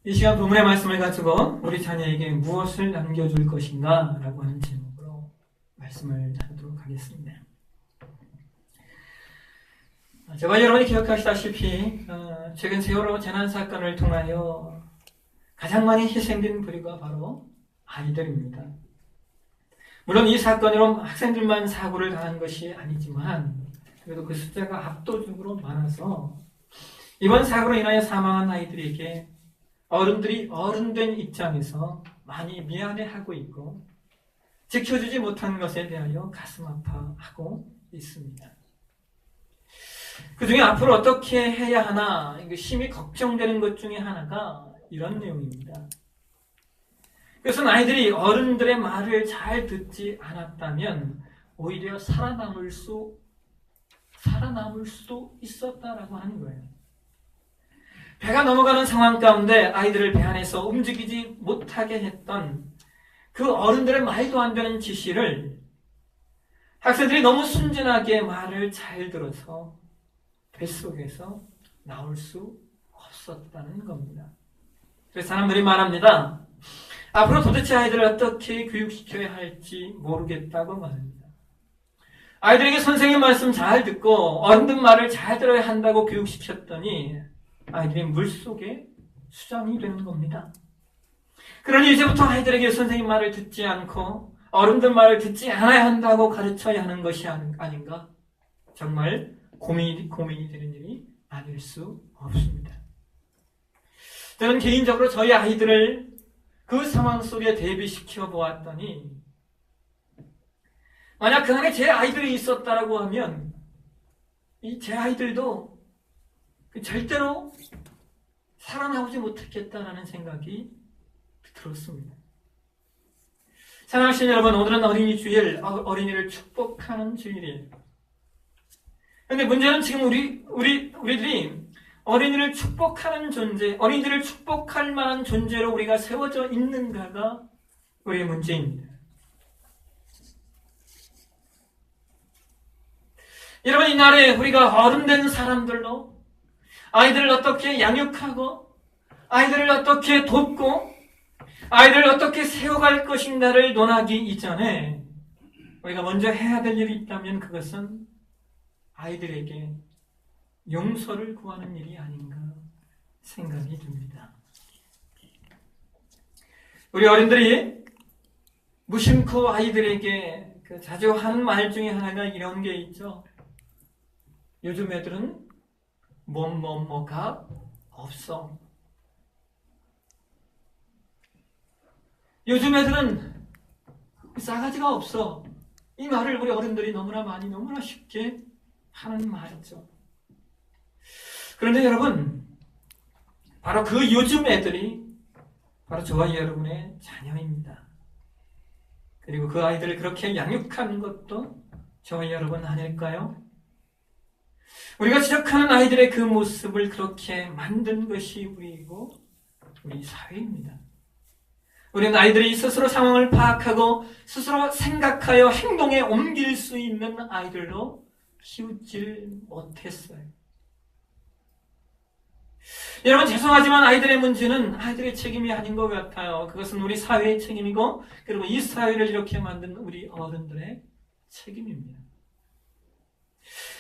이 시간 본문의 말씀을 가지고 우리 자녀에게 무엇을 남겨줄 것인가 라고 하는 제목으로 말씀을 나누도록 하겠습니다. 제가 여러분이 기억하시다시피 최근 세월호 재난사건을 통하여 가장 많이 희생된 부류가 바로 아이들입니다. 물론 이 사건으로 학생들만 사고를 당한 것이 아니지만 그래도 그 숫자가 압도적으로 많아서 이번 사고로 인하여 사망한 아이들에게 어른들이 어른된 입장에서 많이 미안해하고 있고 지켜주지 못한 것에 대하여 가슴 아파하고 있습니다. 그 중에 앞으로 어떻게 해야 하나 심히 걱정되는 것 중에 하나가 이런 내용입니다. 그것은 아이들이 어른들의 말을 잘 듣지 않았다면 오히려 살아남을 수도 있었다라고 하는 거예요. 배가 넘어가는 상황 가운데 아이들을 배 안에서 움직이지 못하게 했던 그 어른들의 말도 안 되는 지시를 학생들이 너무 순진하게 말을 잘 들어서 뱃속에서 나올 수 없었다는 겁니다. 그래서 사람들이 말합니다. 앞으로 도대체 아이들을 어떻게 교육시켜야 할지 모르겠다고 말합니다. 아이들에게 선생님 말씀 잘 듣고 어른들 말을 잘 들어야 한다고 교육시켰더니 아이들이 물속에 수장이 되는 겁니다. 그러니 이제부터 아이들에게 선생님 말을 듣지 않고 어른들 말을 듣지 않아야 한다고 가르쳐야 하는 것이 아닌가? 정말 고민이 되는 일이 아닐 수 없습니다. 저는 개인적으로 저희 아이들을 그 상황 속에 대비시켜 보았더니 만약 그 안에 제 아이들이 있었다라고 하면 제 아이들도 절대로 살아나오지 못했겠다라는 생각이 들었습니다. 사랑하시는 여러분, 오늘은 어린이 주일, 어린이를 축복하는 주일이에요. 그런데 문제는 지금 우리들이 어린이를 축복하는 존재, 어린이들을 축복할 만한 존재로 우리가 세워져 있는가가 우리의 문제입니다. 여러분, 이날에 우리가 어른된 사람들로 아이들을 어떻게 양육하고 아이들을 어떻게 돕고 아이들을 어떻게 세워갈 것인가를 논하기 이전에 우리가 먼저 해야 될 일이 있다면 그것은 아이들에게 용서를 구하는 일이 아닌가 생각이 듭니다. 우리 어른들이 무심코 아이들에게 자주 하는 말 중에 하나가 이런 게 있죠. 요즘 애들은 뭐가 없어. 요즘 애들은 싸가지가 없어. 이 말을 우리 어른들이 너무나 쉽게 하는 말이죠. 그런데 여러분, 바로 그 요즘 애들이 바로 저와 여러분의 자녀입니다. 그리고 그 아이들을 그렇게 양육하는 것도 저와 여러분 아닐까요? 우리가 지적하는 아이들의 그 모습을 그렇게 만든 것이 우리 사회입니다. 우리는 아이들이 스스로 상황을 파악하고 스스로 생각하여 행동에 옮길 수 있는 아이들로 키우질 못했어요. 여러분, 죄송하지만 아이들의 문제는 아이들의 책임이 아닌 것 같아요. 그것은 우리 사회의 책임이고 그리고 이 사회를 이렇게 만든 우리 어른들의 책임입니다.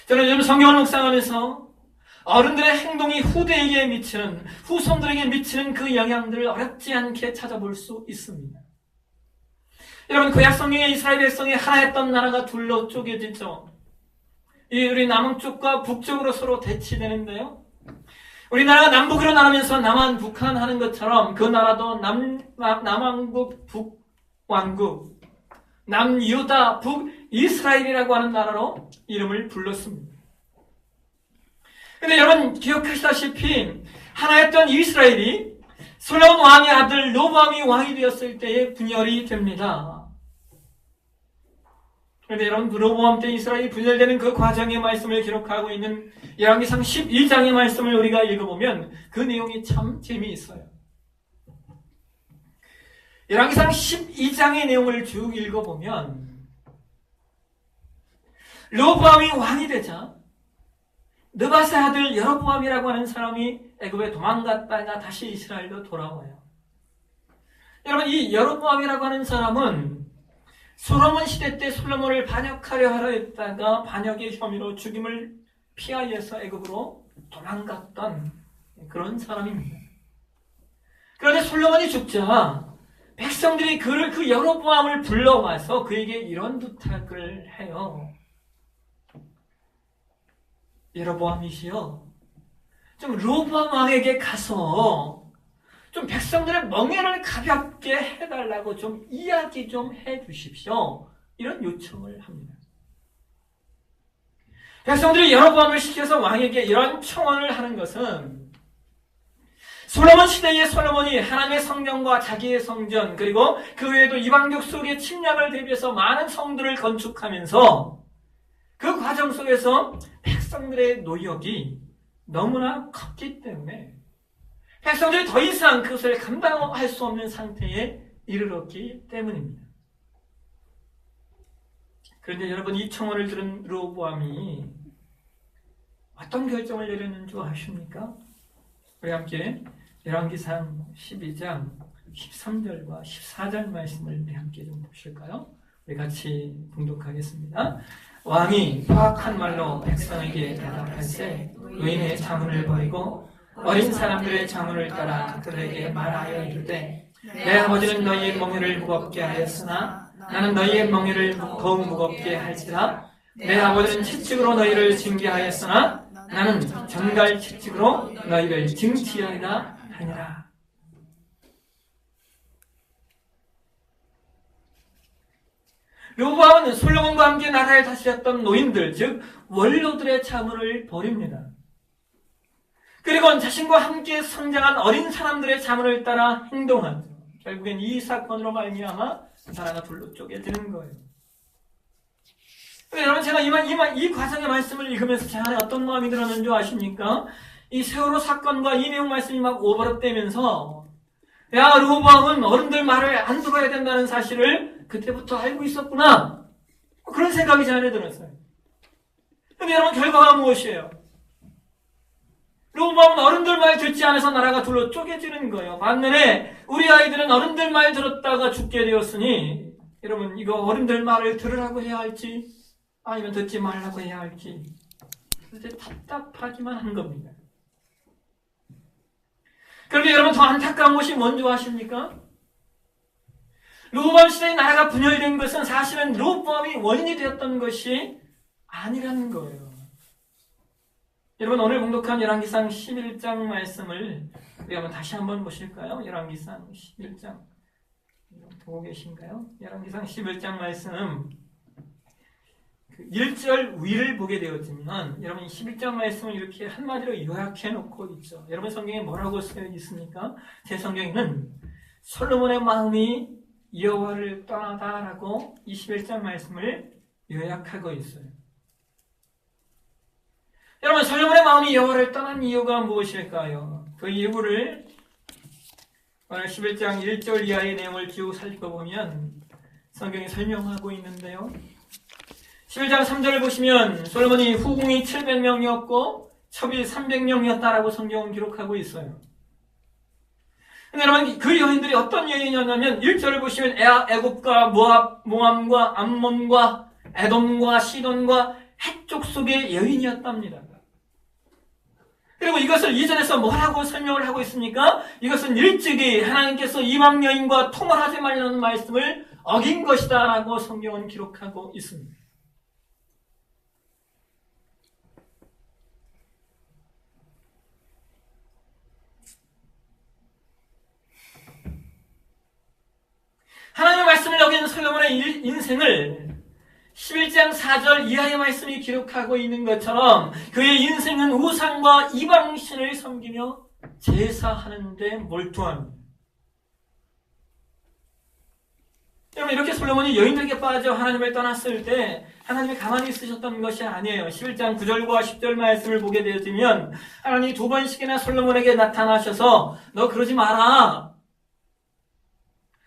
저는 요즘 성경을 묵상하면서 어른들의 행동이 후대에게 미치는, 후손들에게 미치는 그 영향들을 어렵지 않게 찾아볼 수 있습니다. 여러분, 구약 성경에 이스라엘 백성이 하나였던 나라가 둘로 쪼개지죠. 우리 남쪽과 북쪽으로 서로 대치되는데요. 우리나라가 남북으로 나누면서 남한, 북한 하는 것처럼 그 나라도 남왕국, 북왕국, 남유다, 북이스라엘이라고 하는 나라로 이름을 불렀습니다. 근데 여러분 기억하시다시피 하나였던 이스라엘이 솔로몬 왕의 아들 로보암이 왕이 되었을 때에 분열이 됩니다. 그런데 여러분 그 로보암 때 이스라엘이 분열되는 그 과정의 말씀을 기록하고 있는 열왕기상 12장의 말씀을 우리가 읽어보면 그 내용이 참 재미있어요. 열왕기상 12장의 내용을 쭉 읽어보면 로보암이 왕이 되자 느밧의 아들 여로보암이라고 하는 사람이 애굽에 도망갔다가 다시 이스라엘로 돌아와요. 여러분, 이 여로보암이라고 하는 사람은 솔로몬 시대 때 솔로몬을 반역하려 하려 했다가 반역의 혐의로 죽임을 피하여서 애굽으로 도망갔던 그런 사람입니다. 그런데 솔로몬이 죽자 백성들이 그 여로보암을 불러와서 그에게 이런 부탁을 해요. 여로보암이시여, 좀 로보암 왕에게 가서 좀 백성들의 멍에를 가볍게 해달라고 좀 이야기 좀 해주십시오. 이런 요청을 합니다. 백성들이 여로보암을 시켜서 왕에게 이런 청원을 하는 것은 솔로몬 시대의 솔로몬이 하나님의 성전과 자기의 성전, 그리고 그 외에도 이방족 속의 침략을 대비해서 많은 성들을 건축하면서 그 과정 속에서 백성들의 노력이 너무나 컸기 때문에 백성들이 더 이상 그것을 감당할 수 없는 상태에 이르렀기 때문입니다. 그런데 여러분, 이 청원을 들은 르호보암이 어떤 결정을 내렸는 줄 아십니까? 우리 함께 열왕기상 12장 13절과 14절 말씀을 우리 함께 좀 보실까요? 우리 같이 봉독하겠습니다. 왕이 파악한 말로 백성에게 대답할세 노인의 자문을 버리고 어린 사람들의 자문을 따라 그들에게 말하여 이르되 내 아버지는 너희의 멍에를 무겁게 하였으나 나는 너희의 멍에를 더욱 무겁게 할지라. 내 아버지는 채찍으로 너희를 징계하였으나 나는 전갈 채찍으로 너희를 징치하리라 하니라. 르호보암은 솔로몬과 함께 나라를 다스렸던 노인들, 즉 원로들의 자문을 버립니다. 그리고 자신과 함께 성장한 어린 사람들의 자문을 따라 행동하죠. 결국엔 이 사건으로 말미암아 나라가 둘로 쪼개지는 거예요. 여러분, 제가 이 과정의 말씀을 읽으면서 제 안에 어떤 마음이 들었는지 아십니까? 이 세월호 사건과 이 내용 말씀이 막 오버랩되면서 야, 르호보암은 어른들 말을 안 들어야 된다는 사실을 그때부터 알고 있었구나. 그런 생각이 제 안에 들었어요. 근데 여러분, 결과가 무엇이에요? 르호보암은 어른들 말 듣지 않아서 나라가 둘로 쪼개지는 거예요. 반면에 우리 아이들은 어른들 말 들었다가 죽게 되었으니 여러분, 이거 어른들 말을 들으라고 해야 할지 아니면 듣지 말라고 해야 할지 이제 답답하기만 한 겁니다. 그런데 여러분, 더 안타까운 것이 뭔지 아십니까? 르호보암 시대의 나라가 분열된 것은 사실은 르호보암이 원인이 되었던 것이 아니라는 거예요. 여러분, 오늘 봉독한 열왕기상 11장 말씀을 우리 한번 다시 한번 보실까요? 열왕기상 11장 보고 계신가요? 열왕기상 11장 말씀 1절 위를 보게 되었지만 여러분, 11장 말씀을 이렇게 한마디로 요약해 놓고 있죠. 여러분 성경에 뭐라고 쓰여 있습니까? 제 성경에는 솔로몬의 마음이 여호와를 떠나다라고 21장 말씀을 요약하고 있어요. 여러분, 솔로몬의 마음이 여호와를 떠난 이유가 무엇일까요? 그 이유를 오늘 11장 1절 이하의 내용을 쭉 살펴보면 성경이 설명하고 있는데요. 11장 3절을 보시면 솔로몬이 후궁이 700명이었고 첩이 300명이었다라고 성경은 기록하고 있어요. 근데 여러분, 그 여인들이 어떤 여인이었냐면 1절을 보시면 애굽과 모함과 암몬과 에돔과 시돈과 헷족 속의 여인이었답니다. 그리고 이것을 이전에서 뭐라고 설명을 하고 있습니까? 이것은 일찍이 하나님께서 이방 여인과 통혼하지 말라는 말씀을 어긴 것이다 라고 성경은 기록하고 있습니다. 하나님의 말씀을 어긴 솔로몬의 인생을 11장 4절 이하의 말씀이 기록하고 있는 것처럼 그의 인생은 우상과 이방신을 섬기며 제사하는 데 몰두합니다. 여러분, 이렇게 솔로몬이 여인들에게 빠져 하나님을 떠났을 때 하나님이 가만히 있으셨던 것이 아니에요. 11장 9절과 10절 말씀을 보게 되어지면 하나님이 2번씩이나 솔로몬에게 나타나셔서 너 그러지 마라.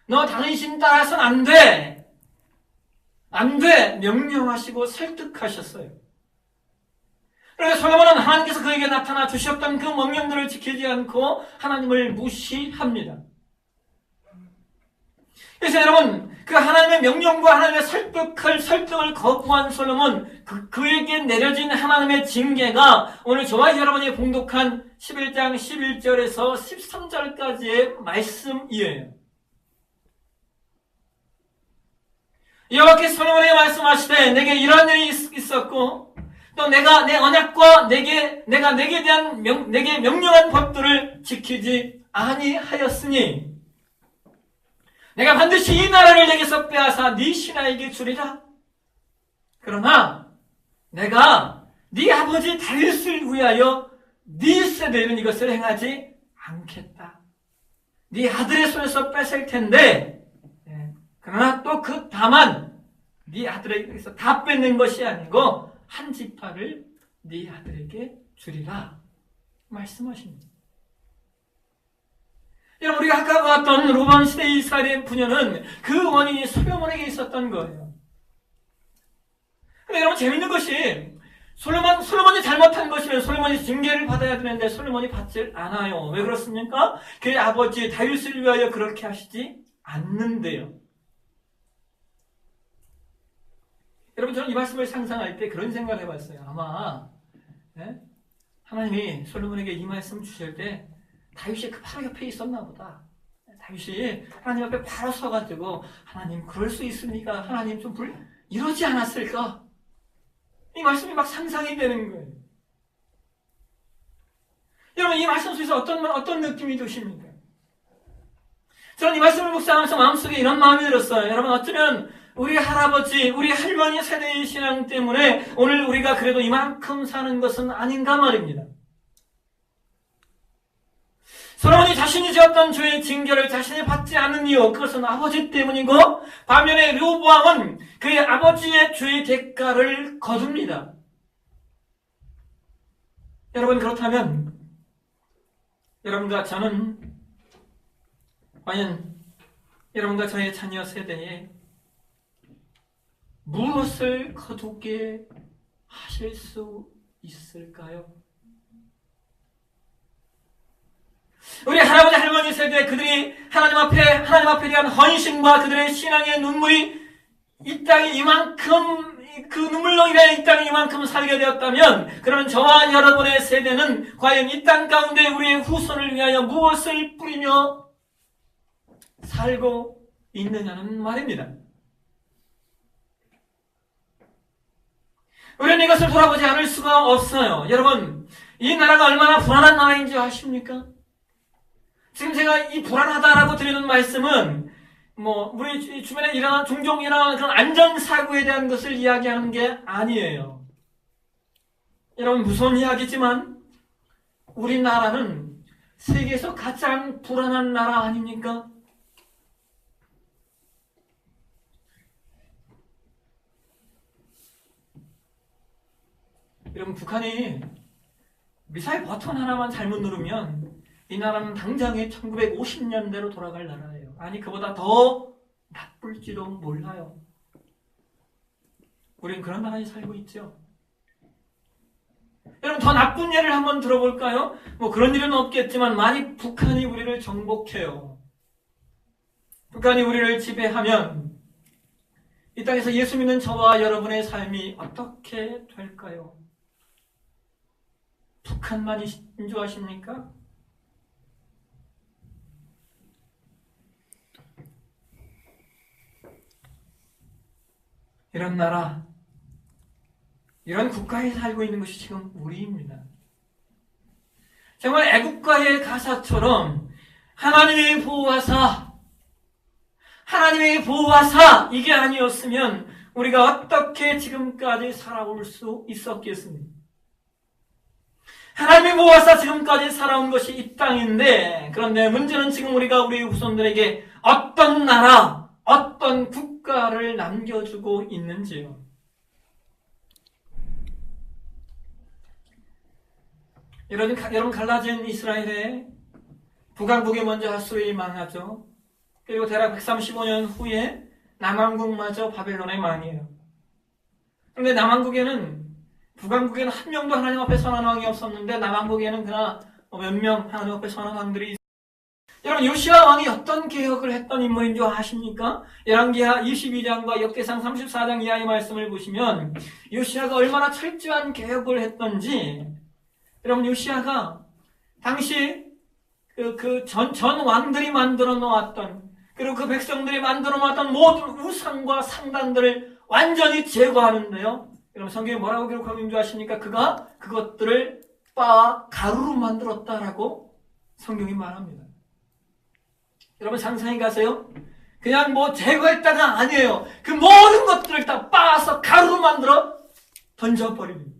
너 당신 따라서는 안 돼. 안 돼! 명령하시고 설득하셨어요. 그런데 솔로몬은 하나님께서 그에게 나타나 주셨던 그 명령들을 지키지 않고 하나님을 무시합니다. 그래서 여러분, 그 하나님의 명령과 하나님의 설득을 거부한 솔로몬, 그에게 내려진 하나님의 징계가 오늘 저와 여러분이 봉독한 11장 11절에서 13절까지의 말씀이에요. 여호와께서 솔로몬에게 말씀하시되 내게 이러한 일이 있었고 또 내가 내 언약과 내가 내게 대한 내게 명령한 법들을 지키지 아니하였으니 내가 반드시 이 나라를 내게서 빼앗아 네 신하에게 주리라. 그러나 내가 네 아버지 다윗을 위하여 네 세대는 이것을 행하지 않겠다. 네 아들의 손에서 뺏을 텐데 그러나 또 다만 네 아들에게서 다 뺏는 것이 아니고 한 지파를 네 아들에게 주리라 말씀하십니다. 여러분, 우리가 아까 봤던 로밤 시대의 이스라엘의 분열은 그 원인이 솔로몬에게 있었던 거예요. 근데 여러분, 재밌는 것이 솔로몬이 잘못한 것이면 솔로몬이 징계를 받아야 되는데 솔로몬이 받질 않아요. 왜 그렇습니까? 그의 아버지 다윗을 위하여 그렇게 하시지 않는데요. 여러분, 저는 이 말씀을 상상할 때 그런 생각을 해봤어요. 아마 하나님이 솔로몬에게 이 말씀 주실 때 다윗이 그 바로 옆에 있었나 보다. 다윗이 하나님 앞에 바로 서가지고 하나님 그럴 수 있습니까? 하나님 좀 이러지 않았을까? 이 말씀이 막 상상이 되는 거예요. 여러분, 이 말씀 속에서 어떤 느낌이 드십니까? 저는 이 말씀을 묵상하면서 마음속에 이런 마음이 들었어요. 여러분, 어쩌면 우리 할아버지, 우리 할머니 세대의 신앙 때문에 오늘 우리가 그래도 이만큼 사는 것은 아닌가 말입니다. 솔로몬이 자신이 지었던 죄의 징계를 자신이 받지 않는 이유, 그것은 아버지 때문이고, 반면에 르호보암은 그의 아버지의 죄의 대가를 거둡니다. 여러분, 그렇다면 여러분과 저는 과연 여러분과 저의 자녀 세대에 무엇을 거두게 하실 수 있을까요? 우리 할아버지 할머니 세대, 그들이 하나님 앞에 대한 헌신과 그들의 신앙의 눈물이 이 땅에 이만큼, 그 눈물로 인해 이 땅에 이만큼 살게 되었다면, 그러면 저와 여러분의 세대는 과연 이 땅 가운데 우리의 후손을 위하여 무엇을 뿌리며 살고 있느냐는 말입니다. 우리는 이것을 돌아보지 않을 수가 없어요. 여러분, 이 나라가 얼마나 불안한 나라인지 아십니까? 지금 제가 이 불안하다라고 드리는 말씀은 우리 주변에 종종 일어나는 그런 안전사고에 대한 것을 이야기하는 게 아니에요. 여러분, 무서운 이야기지만 우리나라는 세계에서 가장 불안한 나라 아닙니까? 여러분, 북한이 미사일 버튼 하나만 잘못 누르면 이 나라는 당장에 1950년대로 돌아갈 나라예요. 아니, 그보다 더 나쁠지도 몰라요. 우린 그런 나라에 살고 있죠. 여러분, 더 나쁜 예를 한번 들어볼까요? 그런 일은 없겠지만 만약 북한이 우리를 정복해요. 북한이 우리를 지배하면 이 땅에서 예수 믿는 저와 여러분의 삶이 어떻게 될까요? 북한만이 인조하십니까? 이런 나라, 이런 국가에 살고 있는 것이 지금 우리입니다. 정말 애국가의 가사처럼 하나님의 보호하사 이게 아니었으면 우리가 어떻게 지금까지 살아올 수 있었겠습니까? 하나님의 보호하사 지금까지 살아온 것이 이 땅인데, 그런데 문제는 지금 우리가 우리 후손들에게 어떤 나라, 어떤 국가를 남겨주고 있는지요. 여러분, 갈라진 이스라엘의 북왕국이 먼저 핫소리 망하죠. 그리고 대략 135년 후에 남왕국마저 바벨론의 망이에요. 그런데 남왕국에는 북왕국에는 한 명도 하나님 앞에 선한 왕이 없었는데 남왕국에는 그러나 몇 명 하나님 앞에 선한 왕들이 있습니다. 여러분 요시야 왕이 어떤 개혁을 했던 인물인 줄 아십니까? 열왕기하 22장과 역대상 34장 이하의 말씀을 보시면 요시야가 얼마나 철저한 개혁을 했던지, 여러분 요시야가 당시 전 왕들이 만들어 놓았던, 그리고 그 백성들이 만들어 놓았던 모든 우상과 상단들을 완전히 제거하는데요. 여러분 성경에 뭐라고 기록하고 있는 줄 아십니까? 그가 그것들을 빻아 가루로 만들었다라고 성경이 말합니다. 여러분 상상해 가세요. 그냥 뭐 제거했다가 아니에요. 그 모든 것들을 다 빻아서 가루로 만들어 던져버립니다.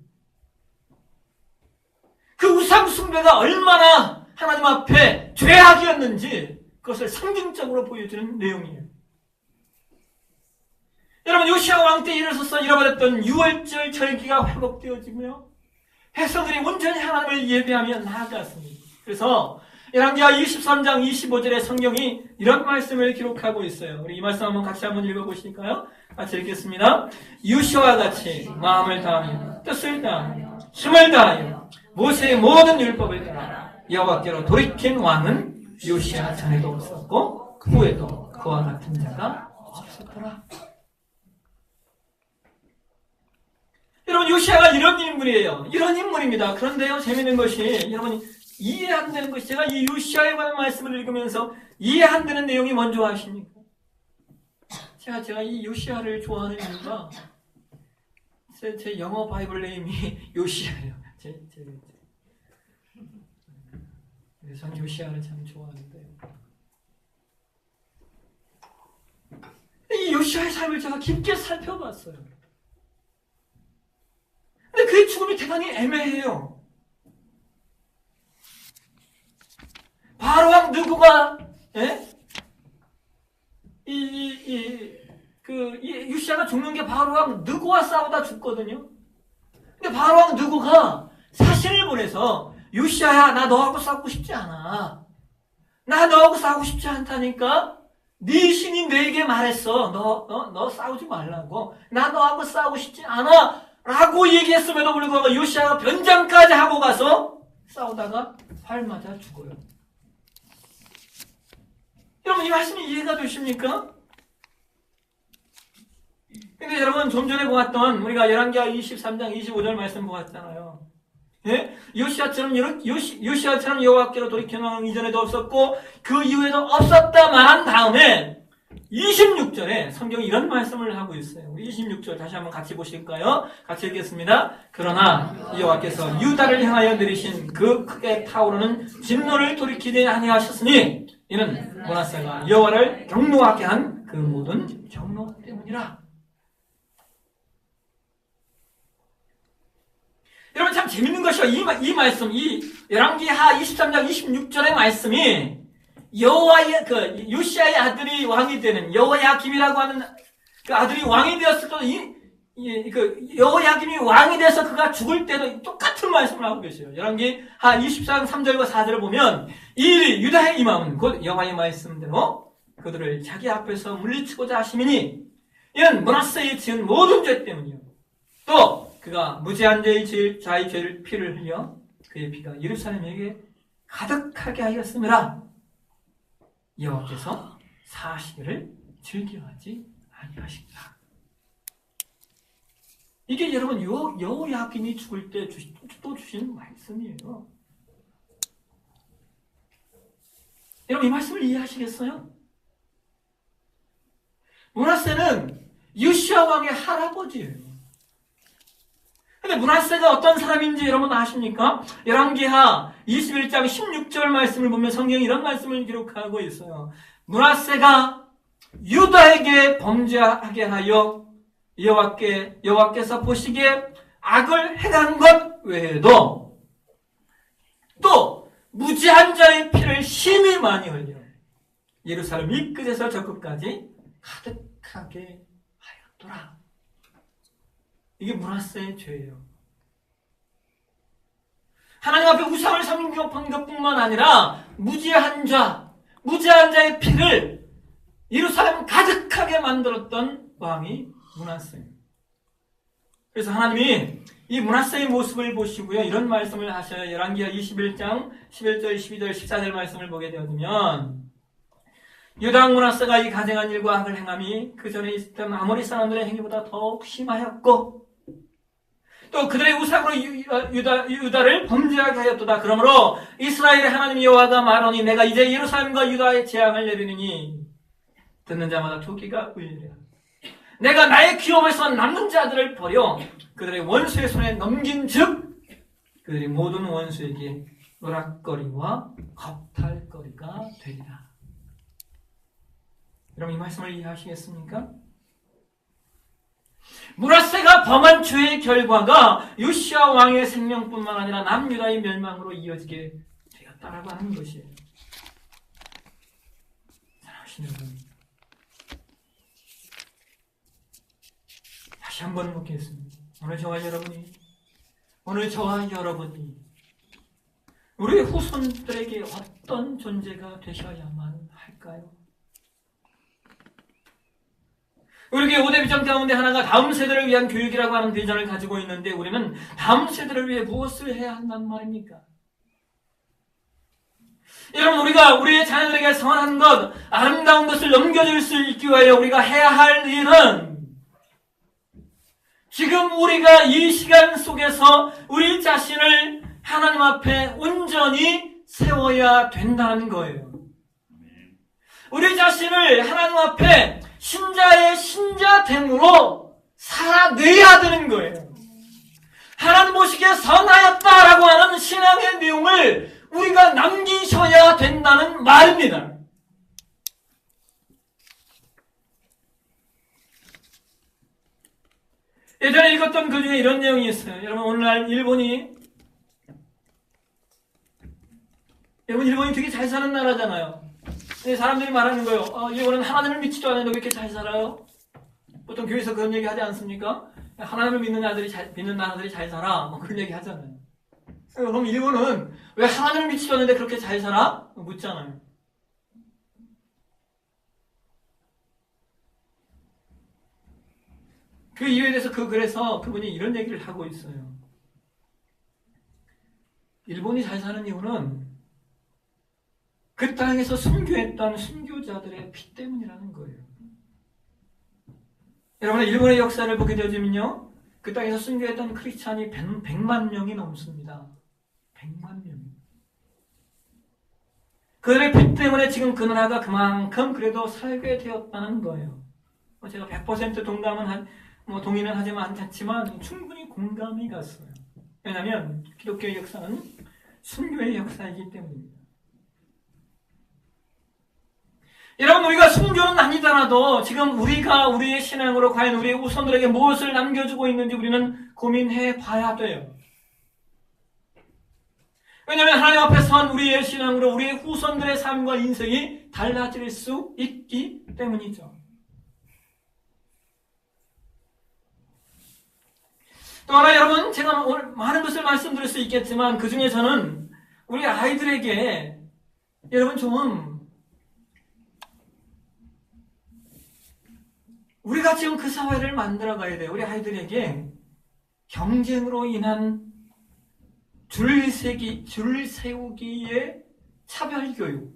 그 우상 숭배가 얼마나 하나님 앞에 죄악이었는지 그것을 상징적으로 보여주는 내용이에요. 여러분 요시야 왕 때 일어서서 잃어버렸던 유월절 절기가 회복되어지고요, 백성들이 온전히 하나님을 예배하며 나아갔습니다. 그래서 열왕기하 23장 25절에 성경이 이런 말씀을 기록하고 있어요. 우리 이 말씀 같이 한번 읽어보실까요? 같이 읽겠습니다. 요시야와 같이 마음을 다하며 뜻을 다하며 힘을 다하여 모세의 모든 율법을 따라 여호와께로 돌이킨 왕은 요시야 전에도 없었고 그 후에도 그와 같은 자가 없었더라. 여러분 요시야가 이런 인물이에요. 이런 인물입니다. 그런데요, 재밌는 것이 여러분이 이해 안 되는 것이, 제가 이 요시야에 관한 말씀을 읽으면서 이해 안 되는 내용이 뭔지 아십니까? 제가 이 요시야를 좋아하는 이유가 제 영어 바이블 네임이 요시야예요. 그래서 저는 요시야를 참 좋아하는데요. 이 요시야의 삶을 제가 깊게 살펴봤어요. 근데 그의 죽음이 대단히 애매해요. 바로왕 느고가 요시야가 죽는 게 바로왕 느고와 싸우다 죽거든요. 근데 바로왕 느고가 사신을 보내서 요시야야, 나 너하고 싸우고 싶지 않아. 나 너하고 싸우고 싶지 않다니까. 네 신이 내게 말했어. 너 싸우지 말라고. 나 너하고 싸우고 싶지 않아. 라고 얘기했음에도 불구하고 요시야가 변장까지 하고 가서 싸우다가 활 맞아 죽어요. 여러분 이 말씀이 이해가 되십니까? 근데 여러분 좀 전에 보았던 우리가 열왕기하 23장 25절 말씀 보았잖아요. 예? 요시야처럼 여호와께로 돌이키는 왕은 이전에도 없었고 그 이후에도 없었다 말한 다음에 26절에 성경이 이런 말씀을 하고 있어요. 우리 26절 다시 한번 같이 보실까요? 같이 읽겠습니다. 그러나 여호와께서 유다를 향하여 내리신 그 크게 타오르는 진노를 돌이키지 아니하셨으니 이는 므낫세가 여호와를 경노하게 한 그 모든 경노 때문이라. 여러분 참 재밌는 것이요. 이 말씀, 이 열왕기하 23장 26절의 말씀이 여호와의 요시야의 아들이 왕이 되는 여호야김이라고 하는 그 아들이 왕이 되었을 때 여호야김이 왕이 돼서 그가 죽을 때도 똑같은 말씀을 하고 계세요. 열왕기하 24장 3절과 4절을 보면 이 일이 유다의 임함은 곧 여호와의 말씀대로 그들을 자기 앞에서 물리치고자 하심이니 이는 므낫세의 지은 모든 죄 때문이요. 또 그가 무지한 자의 죄를 피를 흘려 그의 피가 예루살렘에게 가득하게 하였음이라. 여호와께서 사시기를 즐겨하지 아니하신다. 이게 여러분 여호야김이 죽을 때 또 주신 말씀이에요. 여러분 이 말씀을 이해하시겠어요? 므낫세는 요시야 왕의 할아버지예요. 근데 므낫세가 어떤 사람인지 여러분 아십니까? 열왕기하 21장 16절 말씀을 보면 성경이 이런 말씀을 기록하고 있어요. 므낫세가 유다에게 범죄하게 하여 여호와께서 보시기에 악을 행한 것 외에도 또 무지한 자의 피를 심히 많이 흘려 예루살렘 이 끝에서 저 끝까지 가득하게 하였더라. 이게 므낫세의 죄예요. 하나님 앞에 우상을 섬긴 것뿐만 아니라 무지한 자의 피를 예루살렘 가득하게 만들었던 왕이 므낫세예요. 그래서 하나님이 이 므낫세의 모습을 보시고요. 이런 말씀을 하셔요. 열왕기하 21장 11절, 12절, 14절 말씀을 보게 되어지면 유다 왕 므낫세가 이 가증한 일과 악을 행함이 그 전에 있었던 아모리 사람들의 행위보다 더욱 심하였고 또 그들의 우상으로 유다를 범죄하게 하였도다. 그러므로 이스라엘의 하나님 여호와가 말하니 내가 이제 예루살렘과 유다의 재앙을 내리느니 듣는 자마다 두 귀가 울리리라. 내가 나의 기업에서 남는 자들을 버려 그들의 원수의 손에 넘긴 즉 그들이 모든 원수에게 노락거리와 겁탈거리가 되리라. 여러분 이 말씀을 이해하시겠습니까? 므낫세가 범한 죄의 결과가 요시야 왕의 생명뿐만 아니라 남유다의 멸망으로 이어지게 되었다라고 하는 것이에요. 사랑하시는 여러분, 다시 한번 묻겠습니다. 오늘 저와 여러분이 우리 후손들에게 어떤 존재가 되셔야만 할까요? 우리 교회 5대 비전 가운데 하나가 다음 세대를 위한 교육이라고 하는 비전을 가지고 있는데 우리는 다음 세대를 위해 무엇을 해야 한단 말입니까? 여러분 우리가 우리의 자녀들에게 선한 것, 아름다운 것을 넘겨줄 수 있기 위하여 우리가 해야 할 일은 지금 우리가 이 시간 속에서 우리 자신을 하나님 앞에 온전히 세워야 된다는 거예요. 우리 자신을 하나님 앞에 신자의 신자됨으로 살아내야 되는 거예요. 하나님 보시기에 선하였다라고 하는 신앙의 내용을 우리가 남기셔야 된다는 말입니다. 예전에 읽었던 그 중에 이런 내용이 있어요. 여러분 오늘날 일본이 되게 잘 사는 나라잖아요. 사람들이 말하는 거예요. 일본은 하나님을 믿지도 않는데 왜 이렇게 잘 살아요? 보통 교회에서 그런 얘기 하지 않습니까? 하나님을 믿는 나라들이 잘 살아. 뭐 그런 얘기 하잖아요. 그럼 일본은 왜 하나님을 믿지도 않는데 그렇게 잘 살아? 묻잖아요. 그 이유에 대해서 그래서 그분이 이런 얘기를 하고 있어요. 일본이 잘 사는 이유는 그 땅에서 순교했던 순교자들의 피 때문이라는 거예요. 여러분 일본의 역사를 보게 되어지면요. 그 땅에서 순교했던 크리스찬이 100만 명이 넘습니다. 100만 명. 그들의 피 때문에 지금 그 나라가 그만큼 그래도 살게 되었다는 거예요. 제가 100% 동의는 하지만 않지만 충분히 공감이 갔어요. 왜냐하면 기독교의 역사는 순교의 역사이기 때문입니다. 여러분 우리가 순교는 아니더라도 지금 우리가 우리의 신앙으로 과연 우리의 후손들에게 무엇을 남겨주고 있는지 우리는 고민해 봐야 돼요. 왜냐하면 하나님 앞에 선 우리의 신앙으로 우리의 후손들의 삶과 인생이 달라질 수 있기 때문이죠. 또 하나 여러분 제가 오늘 많은 것을 말씀드릴 수 있겠지만 그 중에 저는 우리 아이들에게 여러분 좀 우리가 지금 그 사회를 만들어가야 돼요. 우리 아이들에게 경쟁으로 인한 줄 세우기의 차별교육.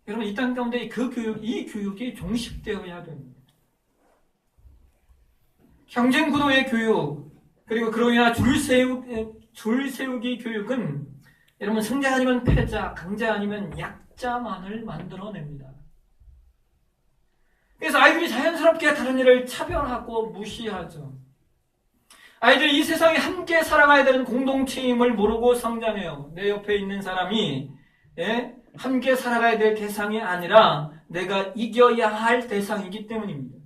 여러분 이 땅 가운데 이 교육이 종식되어야 됩니다. 경쟁 구도의 교육, 그리고 그로 인한 줄 세우기 교육은 여러분 승자 아니면 패자, 강자 아니면 약자만을 만들어냅니다. 그래서 아이들이 자연스럽게 다른 일을 차별하고 무시하죠. 아이들이 이 세상에 함께 살아가야 되는 공동체임을 모르고 성장해요. 내 옆에 있는 사람이 함께 살아가야 될 대상이 아니라 내가 이겨야 할 대상이기 때문입니다.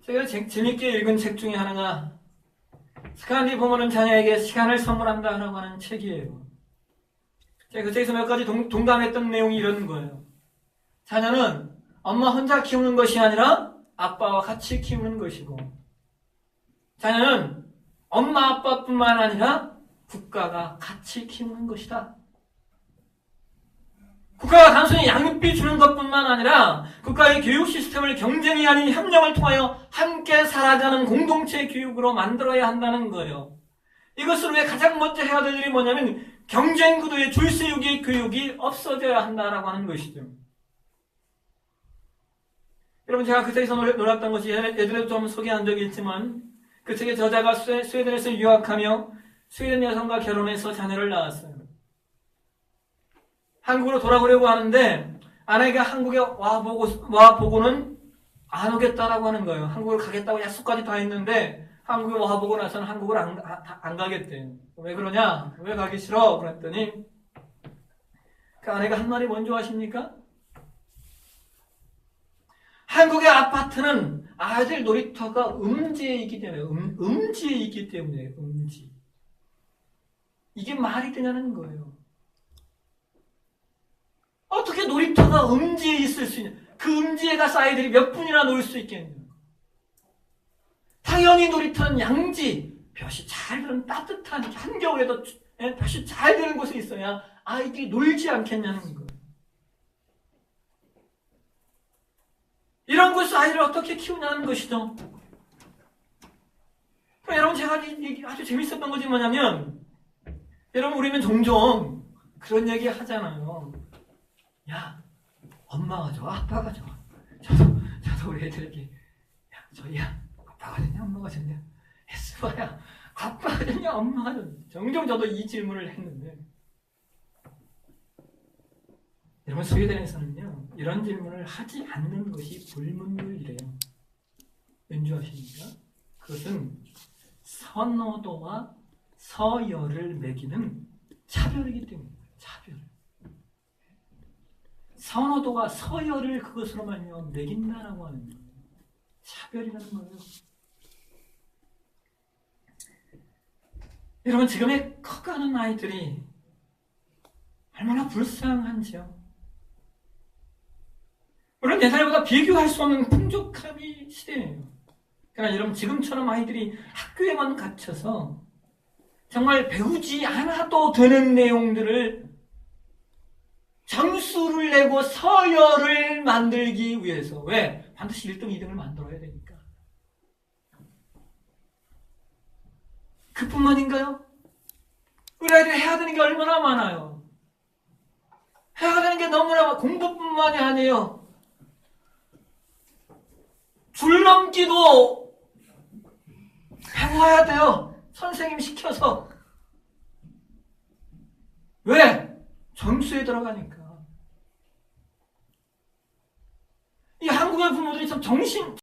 제가 재밌게 읽은 책 중에 하나가 스칸디 부모는 자녀에게 시간을 선물한다라고 하는 책이에요. 제가 그 책에서 몇 가지 동감했던 내용이 이런 거예요. 자녀는 엄마 혼자 키우는 것이 아니라 아빠와 같이 키우는 것이고, 자녀는 엄마 아빠뿐만 아니라 국가가 같이 키우는 것이다. 국가가 단순히 양육비 주는 것뿐만 아니라 국가의 교육 시스템을 경쟁이 아닌 협력을 통하여 함께 살아가는 공동체 교육으로 만들어야 한다는 거예요. 이것을 왜 가장 먼저 해야 될 일이 뭐냐면 경쟁 구도의 줄세우기 교육이 없어져야 한다라고 하는 것이죠. 여러분, 제가 그 책에서 놀랐던 것이 예전에도 좀 소개한 적이 있지만 그 책의 저자가 스웨덴에서 유학하며 스웨덴 여성과 결혼해서 자녀를 낳았어요. 한국으로 돌아오려고 하는데 아내가 한국에 와보고는 안 오겠다라고 하는 거예요. 한국으로 가겠다고 약속까지 다 했는데 한국에 와보고 나서는 한국을 안 가겠대요. 왜 그러냐? 왜 가기 싫어? 그랬더니 그 아내가 한 말이 뭔지 아십니까? 한국의 아파트는 아이들 놀이터가 음지에 있기 때문에 음지에 있기 때문에 음지. 이게 말이 되냐는 거예요. 어떻게 놀이터가 음지에 있을 수 있냐? 그 음지에 가서 아이들이 몇 분이나 놀 수 있겠냐? 당연히 놀이터는 양지, 볕이 잘 드는 따뜻한 한겨울에도 볕이 잘 드는 곳에 있어야 아이들이 놀지 않겠냐는 거예요. 이런 곳에서 아이를 어떻게 키우냐는 것이죠. 여러분, 제가 아주 재밌었던 것이 뭐냐면, 여러분, 우리는 종종 그런 얘기 하잖아요. 야, 엄마가 좋아, 아빠가 좋아. 저도 우리 애들에게, 저희야, 아빠가 좋냐, 엄마가 좋냐? 에스파야, 아빠가 좋냐, 엄마가 좋냐? 종종 저도 이 질문을 했는데, 여러분, 스웨덴에서는요, 이런 질문을 하지 않는 것이 불문율이래요. 왠지 아십니까? 그것은 선호도와 서열을 매기는 차별이기 때문입니다. 차별. 선호도와 서열을 그것으로만 매긴다라고 하는 거예요. 차별이라는 거예요. 여러분, 지금의 커가는 아이들이 얼마나 불쌍한지요. 물론 옛날보다 비교할 수 없는 풍족함이 시대예요. 그러나 여러분, 지금처럼 아이들이 학교에만 갇혀서 정말 배우지 않아도 되는 내용들을 점수를 내고 서열을 만들기 위해서, 왜? 반드시 1등, 2등을 만들어야 되니까. 그뿐만인가요? 우리 아이들이 해야 되는 게 얼마나 많아요. 해야 되는 게 너무나 많아요. 공부뿐만이 아니에요. 줄넘기도 배워야 돼요. 선생님 시켜서. 왜? 점수에 들어가니까. 이 한국의 부모들이 참 정신